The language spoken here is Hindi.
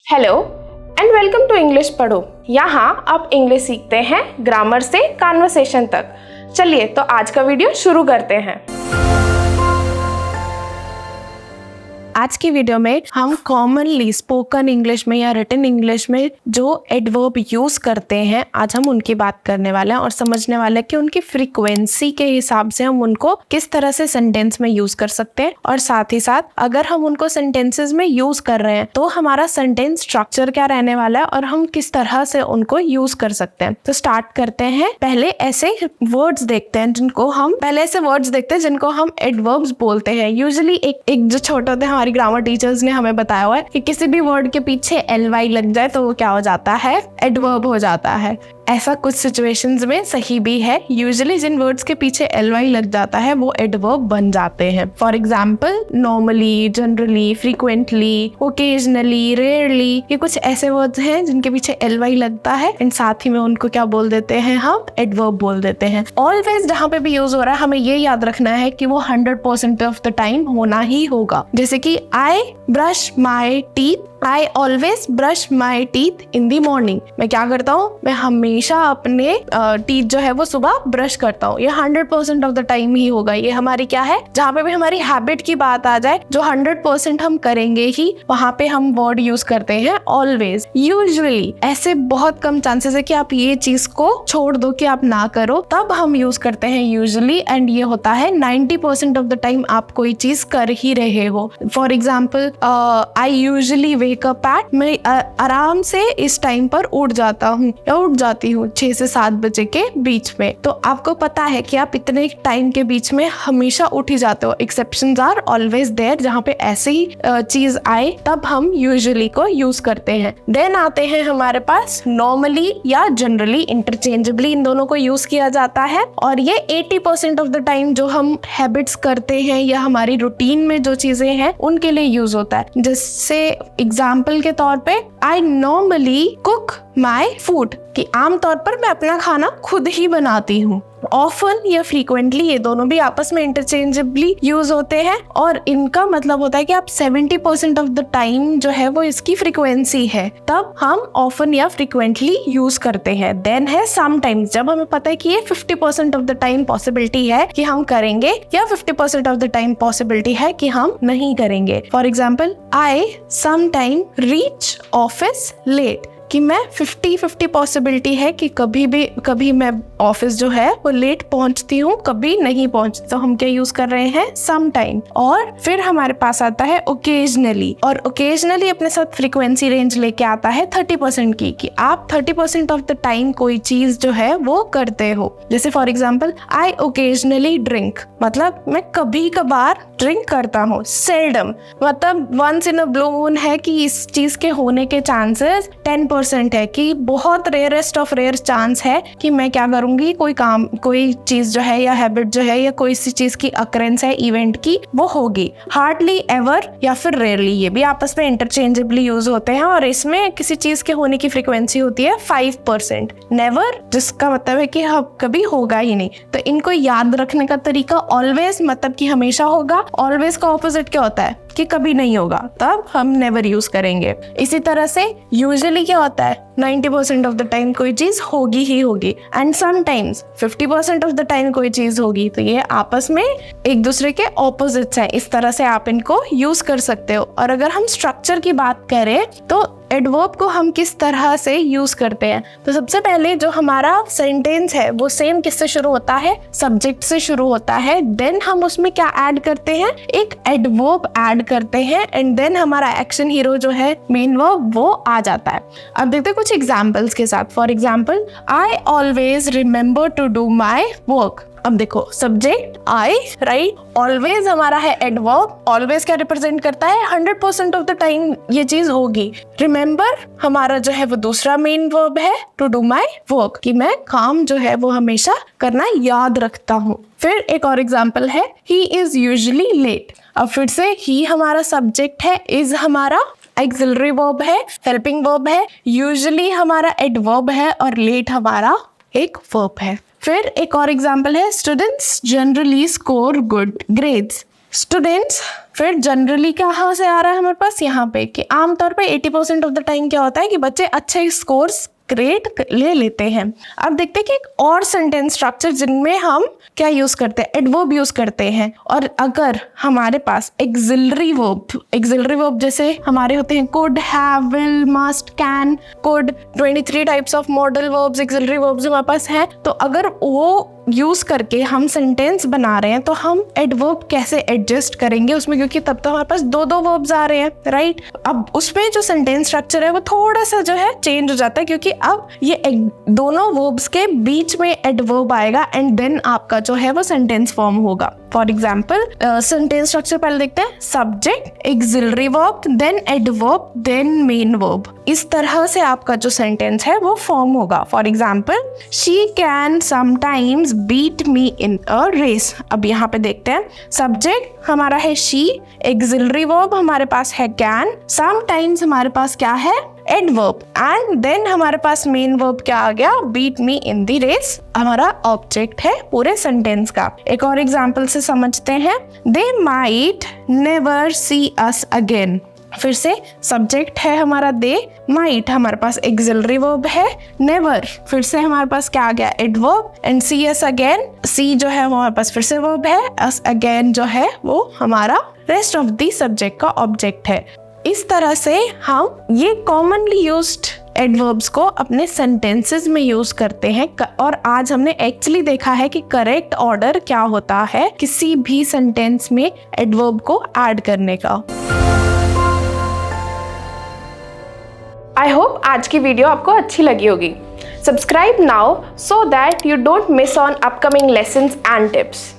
Hello and welcome to English Padho. यहाँ आप इंग्लिश सीखते हैं ग्रामर से कॉन्वर्सेशन तक। चलिए तो आज का वीडियो शुरू करते हैं। आज की वीडियो में हम कॉमनली स्पोकन इंग्लिश में या रिटन इंग्लिश में जो एडवर्ब यूज करते हैं, आज हम उनकी बात करने वाले हैं और समझने वाले हैं कि उनकी फ्रीक्वेंसी के हिसाब से हम उनको किस तरह से सेंटेंस में यूज कर सकते हैं, और साथ ही साथ अगर हम उनको सेंटेंसेस में यूज कर रहे हैं तो हमारा सेंटेंस स्ट्रक्चर क्या रहने वाला है और हम किस तरह से उनको यूज कर सकते हैं। तो स्टार्ट करते हैं। पहले ऐसे वर्ड्स देखते हैं जिनको हम एडवर्ब्स बोलते हैं। यूजुअली एक जो छोटे होते हैं, हमारी ग्रामर टीचर्स ने हमें बताया हुआ है कि किसी भी वर्ड के पीछे ly लग जाए तो वो क्या हो जाता है, एडवर्ब हो जाता है। ऐसा कुछ सिचुएशंस में सही भी है। यूजुअली जिन वर्ड्स के पीछे ly लग जाता है वो एडवर्ब बन जाते हैं। For example normally, generally, frequently, occasionally, rarely, ये कुछ ऐसे वर्ड्स हैं जिनके पीछे ly लगता है एंड साथ ही में उनको क्या बोल देते हैं, हम एडवर्ब बोल देते हैं। ऑलवेज जहाँ पे भी यूज हो रहा है हमें ये याद रखना है कि वो 100% ऑफ द टाइम होना ही होगा। जैसे कि I brush my teeth, I always brush my teeth in the morning। मैं क्या करता हूँ, मैं हमेशा अपने टीथ जो है वो सुबह ब्रश करता हूँ। ये 100% ऑफ द टाइम ही होगा। ये हमारी क्या है, जहाँ पे भी हमारी हैबिट की बात आ जाए, जो 100% हम करेंगे ही वहाँ पे हम वर्ड यूज करते हैं ऑलवेज। यूजुअली ऐसे बहुत कम चांसेस है कि आप ये चीज को छोड़ दो कि आप ना करो, तब हम यूज करते हैं यूजुअली। एंड ये होता है 90% ऑफ द टाइम आप कोई चीज कर ही रहे हो। For example I usually wake up at, मैं आराम से इस टाइम पर उठ जाता हूँ या उठ जाती हूँ 6 से 7 बजे के बीच में। तो आपको पता है कि आप इतने टाइम के बीच में हमेशा उठ ही जाते हो। Exceptions are always there. जहाँ पे ऐसी चीज आए तब हम यूजुअली को यूज करते हैं। देन आते हैं हमारे पास नॉर्मली या जनरली, इंटरचेंजेबली इन दोनों को यूज किया जाता है। और ये 80% ऑफ द टाइम जो हम हैबिट्स करते हैं या हमारी रूटीन में जो चीजें हैं उनके लिए यूज होता है। जैसे एग्जाम्पल के तौर पे I normally cook my food, कि आमतौर पर मैं अपना खाना खुद ही बनाती हूँ। ऑफन या फ्रीक्वेंटली ये दोनों भी आपस में इंटरचेंजेबली यूज होते हैं और इनका मतलब होता है कि आप 70% ऑफ द टाइम जो है वो इसकी फ्रीक्वेंसी है, तब हम ऑफन या फ्रीक्वेंटली यूज करते हैं। देन है समटाइम्स, जब हमें पता है कि ये 50% ऑफ द टाइम पॉसिबिलिटी है कि हम करेंगे या 50% ऑफ द टाइम पॉसिबिलिटी है कि हम नहीं करेंगे। For example I sometime reach office late, कि मैं 50-50 पॉसिबिलिटी है कि कभी मैं ऑफिस जो है वो लेट पहुंचती हूँ, कभी नहीं पहुंचती। तो हम क्या यूज कर रहे हैं, सम टाइम। और फिर हमारे पास आता है ओकेजनली, और ओकेजनली अपने साथ फ्रीक्वेंसी रेंज लेके आता है 30% की, कि आप 30% ऑफ द टाइम कोई चीज जो है वो करते हो। जैसे for example I occasionally drink, मतलब मैं कभी कभार ड्रिंक करता हूँ। सेल्डम मतलब once in a blue moon है कि इस चीज के होने के चांसेस 10% है, कि बहुत रेयरेस्ट ऑफ रेयर चांस है कि मैं क्या करूंगी, कोई चीज जो है या हैबिट जो है या कोई सी चीज की अकरेंस है इवेंट की, वो होगी। हार्डली एवर या फिर रेयरली, ये भी आपस में इंटरचेंजेबली यूज होते हैं और इसमें किसी चीज के होने की फ्रीक्वेंसी होती है 5%। नेवर जिसका मतलब है कि कभी होगा ही नहीं। तो इनको याद रखने का तरीका ऑलवेज मतलब कि हमेशा होगा, ऑलवेज का ऑपोजिट क्या होता है कि कभी नहीं होगा, तब हम नेवर यूज करेंगे। इसी तरह से यूजुअली क्या होता है, 90% ऑफ द टाइम कोई चीज होगी ही होगी and sometimes 50% of the time कोई चीज होगी। तो ये आपस में एक दूसरे के ऑपोजिट्स हैं। इस तरह से आप इनको यूज कर सकते हो। और अगर हम स्ट्रक्चर की बात करें तो एडवर्ब को हम किस तरह से यूज करते हैं, तो सबसे पहले जो हमारा सेंटेंस है वो सेम किससे शुरू होता है, सब्जेक्ट से शुरू होता है। देन हम उसमें क्या ऐड करते हैं, एक एडवर्ब ऐड करते हैं एंड देन हमारा एक्शन हीरो जो है, मेन वर्ब, वो आ जाता है। अब देखते हैं कुछ एग्जाम्पल्स के साथ। For example I always remember to do my work. अब देखो सब्जेक्ट आई, राइट, ऑलवेज हमारा है एडवर्ब। ऑलवेज क्या रिप्रेजेंट करता है, 100% ऑफ द टाइम ये चीज होगी। रिमेम्बर हमारा जो है वो दूसरा मेन वर्ब है, टू डू माई वर्क, कि मैं काम जो है वो हमेशा करना याद रखता हूँ। फिर एक और एग्जाम्पल है, ही इज यूजुअली लेट। अब फिर से ही हमारा सब्जेक्ट है, इज हमारा ऑक्सिलरी वर्ब है, हेल्पिंग वर्ब है, यूजुअली हमारा एडवर्ब है और लेट हमारा एक वर्ब है। फिर एक और एग्जाम्पल है, students generally score good grades. Students, फिर जनरली कहाँ से आ रहा है हमारे पास यहाँ पे कि आमतौर पे 80% ऑफ द टाइम क्या होता है कि बच्चे अच्छे स्कोर्स ग्रेड ले लेते हैं। अब देखते हैं कि एक और सेंटेंस स्ट्रक्चर जिनमें हम क्या यूज करते हैं, एडवर्ब यूज करते हैं। और अगर हमारे पास एक्सिलरी वर्ब जैसे हमारे होते हैं could, have, will, must, can, could, 23 types of modal verbs, axillary verbs हमारे पास हैं। तो अगर वो यूज करके हम सेंटेंस बना रहे हैं तो हम एडवर्ब कैसे एडजस्ट करेंगे उसमें, क्योंकि तब तो हमारे पास दो वर्ब्स आ रहे हैं, राइट। अब उसमें जो सेंटेंस स्ट्रक्चर है वो थोड़ा सा जो है चेंज हो जाता है, क्योंकि अब ये दोनों वर्ब्स के बीच में एडवर्ब आएगा एंड देन आपका जो है वो सेंटेंस फॉर्म होगा। फॉर एग्जाम्पल सेंटेंस स्ट्रक्चर पहले देखते हैं, subject, auxiliary verb, then adverb, then main verb. इस तरह से आपका जो सेंटेंस है वो फॉर्म होगा। For example, she can sometimes beat me in a race. अब यहाँ पे देखते हैं, सब्जेक्ट हमारा है शी, एक्सिलरी वर्ब हमारे पास है कैन, समटाइम्स हमारे पास क्या है, एडवर्ब, एंड देन हमारे पास मेन वर्ब क्या आ गया, beat me in the race, हमारा ऑब्जेक्ट है पूरे सेंटेंस का। एक और एग्जांपल से समझते हैं, they might never see us again. फिर से सब्जेक्ट है हमारा दे, माइट हमारे पास एक्सिलरी वर्ब है, नेवर फिर से हमारे पास क्या आ गया, adverb, and see us again, see जो है वो हमारे पास फिर से वर्ब है, अस अगेन जो है वो हमारा रेस्ट ऑफ द सब्जेक्ट का ऑब्जेक्ट है। इस तरह से हम ये कॉमनली यूज्ड एडवर्ब्स को अपने सेंटेंसेस में यूज करते हैं। और आज हमने एक्चुअली देखा है कि करेक्ट ऑर्डर क्या होता है किसी भी सेंटेंस में एडवर्ब को ऐड करने का। आई होप आज की वीडियो आपको अच्छी लगी होगी। Subscribe now so that you don't miss on upcoming lessons and tips.